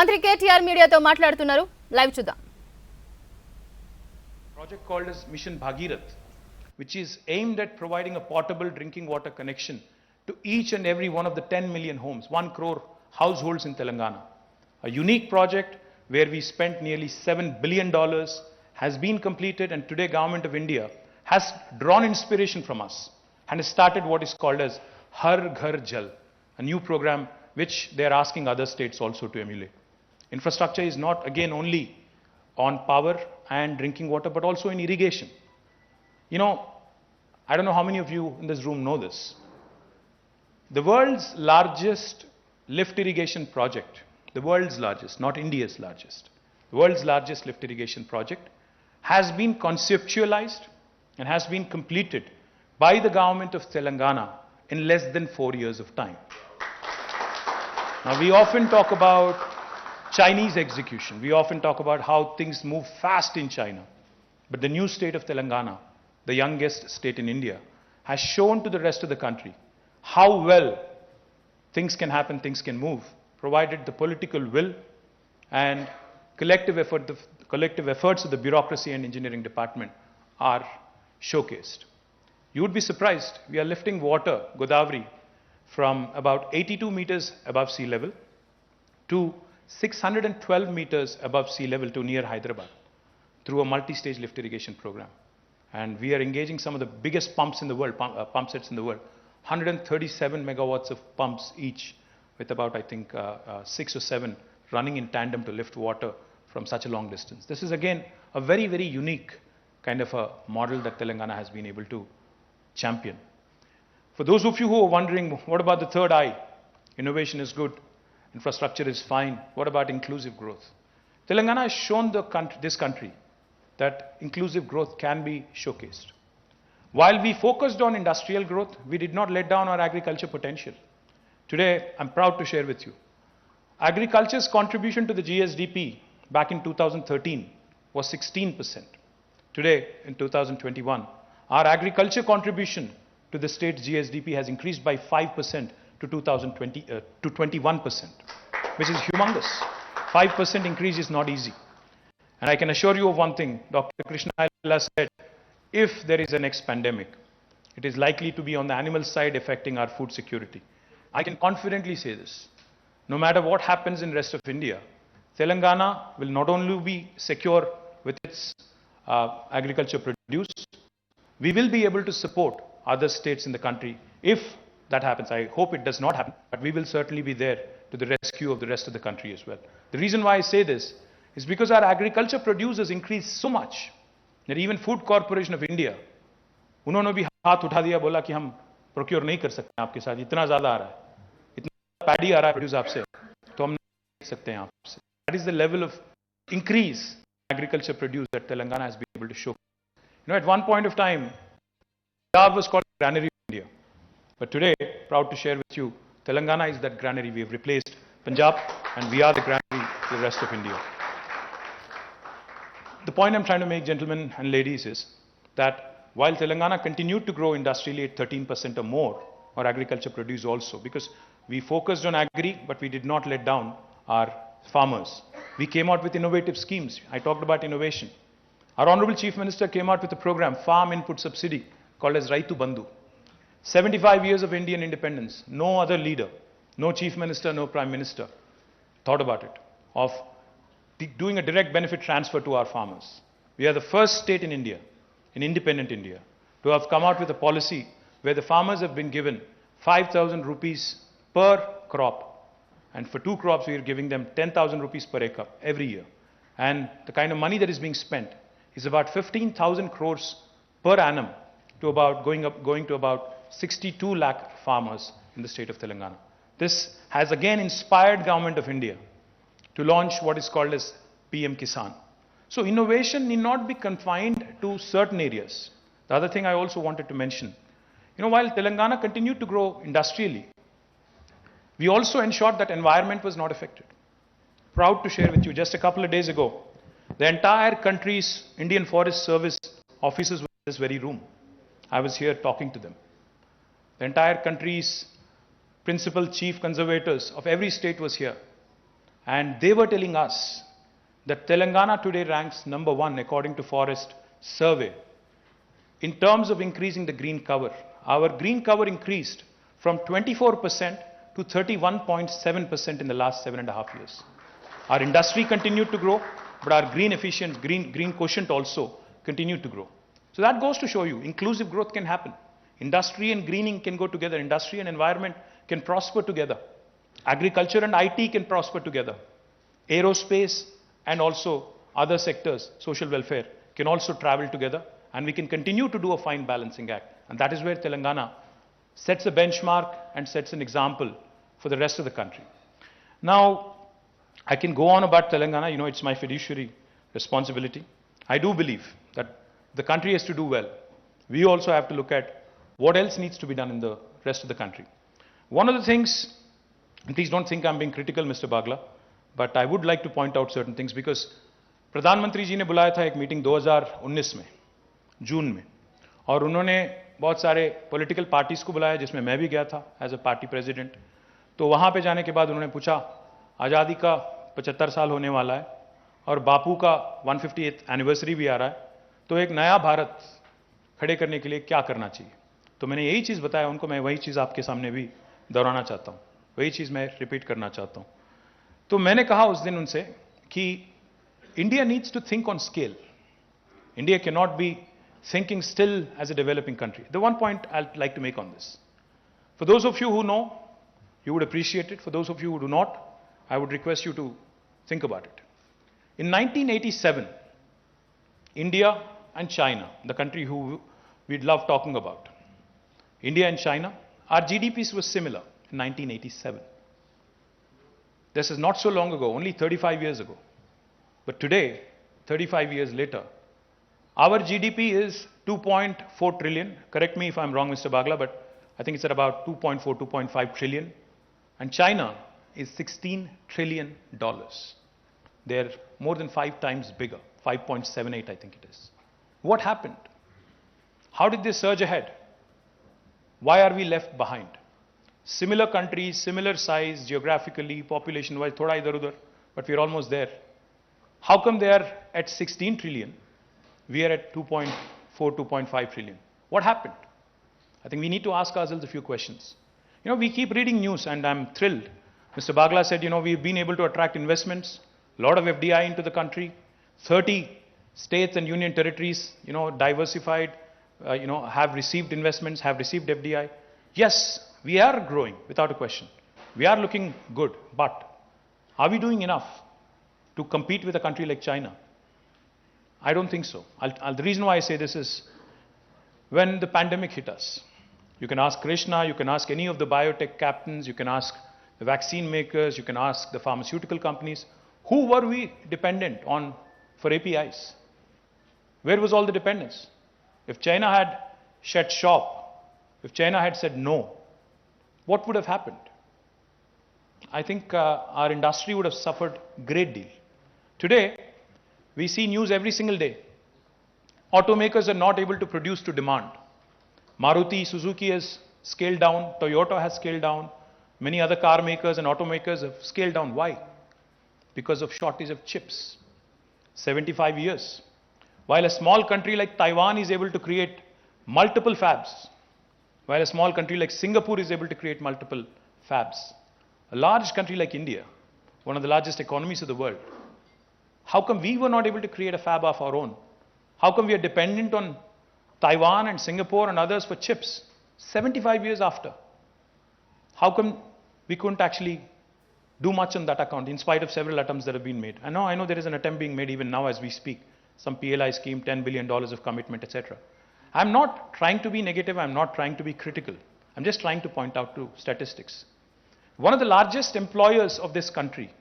ముఖ్యమంత్రి KTR మీడియాతో మాట్లాడుతున్నారు. లైవ్ చూద్దాం. Project called as Mission Bhagirath, which is aimed at providing a portable drinking water connection to each and every one of the 10 million homes, 1 crore households in Telangana. A unique project where we spent nearly $7 billion has been completed, and today Government of India has drawn inspiration from us and has started what is called as Har Ghar Jal, a new program which they are asking other states also to emulate. Infrastructure is not again only on power and drinking water, but also in irrigation. You know, I don't know how many of you in this room know this. The world's largest lift irrigation project, the world's largest, not India's largest, the world's largest lift irrigation project has been conceptualized and has been completed by the government of Telangana in less than 4 years of time. Now, we often talk about Chinese execution. We often talk about how things move fast in China. But the new state of Telangana, the youngest state in India, has shown to the rest of the country how well things can happen, things can move, provided the political will and collective efforts of the bureaucracy and engineering department are showcased. You would be surprised, we are lifting water, Godavari, from about 82 meters above sea level to 612 meters above sea level to near Hyderabad through a multi-stage lift irrigation program. And we are engaging some of the biggest pumps in the world, pump sets in the world, 137 megawatts of pumps each, with about, I think, 6 or 7 running in tandem to lift water from such a long distance. This is again a very, very unique kind of a model that Telangana has been able to champion. For those of you who are wondering, what about the third eye? Innovation is good, infrastructure is fine. What about inclusive growth? Telangana has shown this country that inclusive growth can be showcased. While we focused on industrial growth, we did not let down our agriculture potential. Today, I'm proud to share with you, agriculture's contribution to the GSDP back in 2013 was 16%. Today, in 2021, our agriculture contribution to the state's GSDP has increased by 5% to 21%, which is humongous. 5% increase is not easy. And I can assure you of one thing, Dr. Krishna said, if there is a next pandemic, it is likely to be on the animal side affecting our food security. I can confidently say this. No matter what happens in the rest of India, Telangana will not only be secure with its agriculture produce, we will be able to support other states in the country if that happens. I hope it does not happen, but we will certainly be there to the rescue of the rest of the country as well. The reason why I say this is because our agriculture produce has increased so much that even Food Corporation of India, उन्होंने भी हाथ उठा दिया, बोला कि हम procure नहीं कर सकते आपके साथ, इतना ज़्यादा आ रहा है, इतना पैडी आ रहा है प्रोड्यूस आपसे, तो हम नहीं कर सकते हैं आपसे. That is the level of increase agriculture produce that Telangana has been able to show. You know, at one point of time, Punjab was called Granary of India. But today, proud to share with you, Telangana is that granary. We have replaced Punjab and we are the granary to the rest of India. The point I'm trying to make, gentlemen and ladies, is that while Telangana continued to grow industrially at 13% or more, our agriculture produce also, because we focused on agri, but we did not let down our farmers. We came out with innovative schemes. I talked about innovation. Our Honorable Chief Minister came out with a program, Farm Input Subsidy, called as Raitu Bandhu. 75 years of Indian independence, no other leader, no Chief Minister, no Prime Minister thought about it, of doing a direct benefit transfer to our farmers. We are the first state in India, in independent India, to have come out with a policy where the farmers have been given 5,000 rupees per crop. And for 2 crops, we are giving them 10,000 rupees per acre every year. And the kind of money that is being spent is about 15,000 crores per annum to about going to about 62 lakh farmers in the state of Telangana. This has again inspired Government of India to launch what is called as PM Kisan. So innovation need not be confined to certain areas. The other thing I also wanted to mention, you know, while Telangana continued to grow industrially, we also ensured that environment was not affected. Proud to share with you, just a couple of days ago, the entire country's Indian Forest Service officers were in this very room. I was here talking to them. The entire country's principal chief conservators of every state was here. And they were telling us that Telangana today ranks number 1 according to Forest Survey in terms of increasing the green cover. Our green cover increased from 24% to 31.7% in the last 7.5 years. Our industry continued to grow, but our green quotient also continued to grow. So that goes to show you inclusive growth can happen. Industry and greening can go together. Industry and environment can prosper together. Agriculture and IT can prosper together. Aerospace and also other sectors, social welfare, can also travel together, and we can continue to do a fine balancing act. And that is where Telangana sets a benchmark and sets an example for the rest of the country. Now, I can go on about Telangana. You know, it's my fiduciary responsibility. I do believe that the country has to do well. We also have to look at what else needs to be done in the rest of the country. One of the things, and please don't think I'm being critical, Mr. Bagla, but I would like to point out certain things because प्रधानमंत्री जी ने बुलाया था एक meeting 2019 में, जून में, और उन्होंने बहुत सारे पॉलिटिकल पार्टीज को बुलाया जिसमें मैं भी गया था एज अ पार्टी प्रेसिडेंट. तो वहाँ पे जाने के बाद उन्होंने पूछा, आज़ादी का 75 साल होने वाला है और बापू का 150th एनिवर्सरी भी आ रहा है, तो एक नया भारत खड़े करने के लिए क्या करना चाहिए. तो मैंने यही चीज़ बताया उनको. मैं वही चीज़ आपके सामने भी दोहराना चाहता हूँ, वही चीज़ मैं रिपीट करना चाहता हूँ. तो मैंने कहा उस दिन उनसे कि India needs to think on scale. India can not be thinking still as a developing country. The one point I'd like to make on this. For those of you who know, you would appreciate it. For those of you who do not, I would request you to think about it. In 1987, India and China, the country who we'd love talking about, India and China, our GDPs were similar in 1987. This is not so long ago, only 35 years ago. But today, 35 years later, our GDP is 2.4 trillion. Correct me if I'm wrong, Mr. Bagla, but I think it's at about 2.4, 2.5 trillion. And China is $16 trillion. They're more than 5 times bigger, 5.78 I think it is. What happened? How did they surge ahead? Why are we left behind? Similar countries, similar size, geographically, population-wise, thoda idhar udhar, but we're almost there. How come they are at 16 trillion? We are at 2.4, 2.5 trillion. What happened? I think we need to ask ourselves a few questions. You know, we keep reading news and I'm thrilled. Mr. Bagla said, you know, we've been able to attract investments, a lot of FDI into the country, 30 states and union territories, you know, diversified, have received investments, have received FDI. Yes, we are growing without a question. We are looking good, but are we doing enough to compete with a country like China? I don't think so. The reason why I say this is when the pandemic hit us, you can ask Krishna, you can ask any of the biotech captains, you can ask the vaccine makers, you can ask the pharmaceutical companies, who were we dependent on for APIs? Where was all the dependence? If China had shut shop, if China had said no, what would have happened? I think our industry would have suffered a great deal. Today, we see news every single day. Automakers are not able to produce to demand. Maruti, Suzuki has scaled down, Toyota has scaled down, many other car makers and automakers have scaled down. Why? Because of shortage of chips. 75 years. While a small country like Taiwan is able to create multiple fabs, while a small country like Singapore is able to create multiple fabs, a large country like India, one of the largest economies of the world, how come we were not able to create a fab of our own? How come we are dependent on Taiwan and Singapore and others for chips 75 years after? How come we couldn't actually do much on that account in spite of several attempts that have been made? I know there is an attempt being made even now as we speak. Some PLI scheme, $10 billion of commitment, etc. I'm not trying to be negative. I'm not trying to be critical. I'm just trying to point out to statistics. One of the largest employers of this country,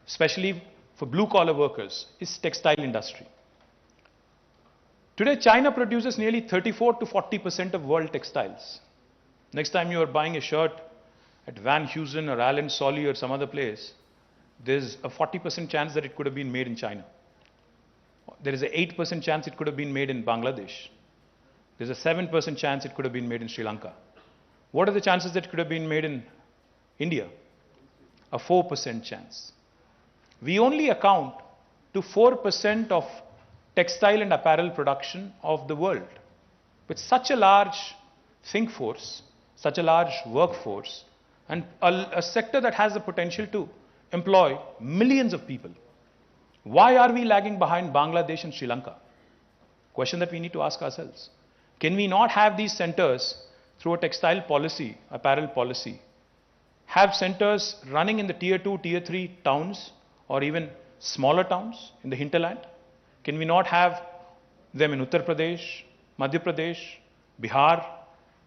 especially for blue-collar workers, is textile industry. Today, China produces nearly 34 to 40% of world textiles. Next time you are buying a shirt at Van Heusen or Allen Solly or some other place, there's a 40% chance that it could have been made in China. There is an 8% chance it could have been made in Bangladesh. There's a 7% chance it could have been made in Sri Lanka. What are the chances that it could have been made in India? A 4% chance. we only account to 4% of textile and apparel production of the world. With such a large think force, such a large workforce, and a sector that has the potential to employ millions of people, why are we lagging behind Bangladesh and Sri Lanka? Question that we need to ask ourselves. Can we not have these centers through a textile policy, apparel policy, have centers running in the tier 2, tier 3 towns or even smaller towns in the hinterland? Can we not have them in Uttar Pradesh, Madhya Pradesh, Bihar,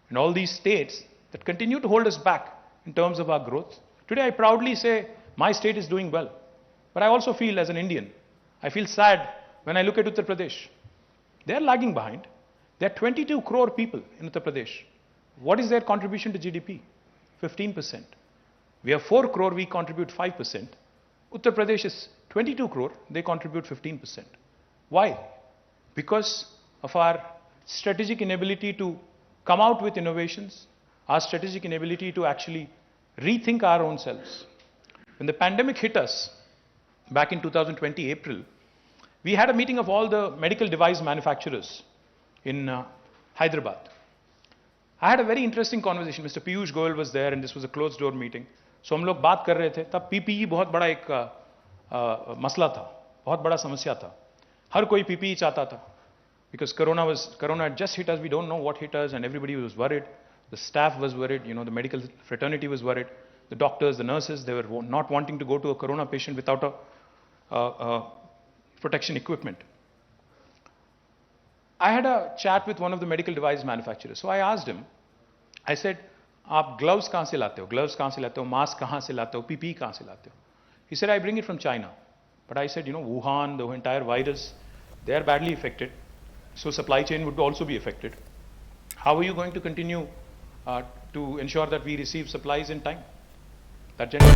and all these states that continue to hold us back in terms of our growth? Today I proudly say my state is doing well. But I also feel as an Indian, I feel sad when I look at Uttar Pradesh. They are lagging behind. There are 22 crore people in Uttar Pradesh. What is their contribution to GDP? 15%. We have 4 crore, we contribute 5%. Uttar Pradesh is 22 crore, they contribute 15%. Why? Because of our strategic inability to come out with innovations, our strategic inability to actually rethink our own selves. When the pandemic hit us back in 2020 April, we had a meeting of all the medical device manufacturers in Hyderabad. I had a very interesting conversation. Mr. Piyush Goyal was there and this was a closed door meeting. So हम लोग बात कर रहे थे, तब PPE बहुत बड़ा एक मसला था, बहुत बड़ा समस्या था. हर कोई PPE चाहता था. Because Corona had just hit us, we don't know what hit us, and everybody was worried. The staff was worried, the medical fraternity was worried. The doctors, the nurses, they were not wanting to go to a Corona patient without a protection equipment. I had a chat with one of the medical device manufacturers. So I asked him, I said, आप gloves कहाँ से लाते हो? Gloves कहाँ से लाते हो? Mask कहाँ से लाते हो? PPE कहाँ से लाते हो? He said, I bring it from China. But I said, Wuhan, the entire virus, they are badly affected. So supply chain would also be affected. How are you going to continue to ensure that we receive supplies in time? That gentleman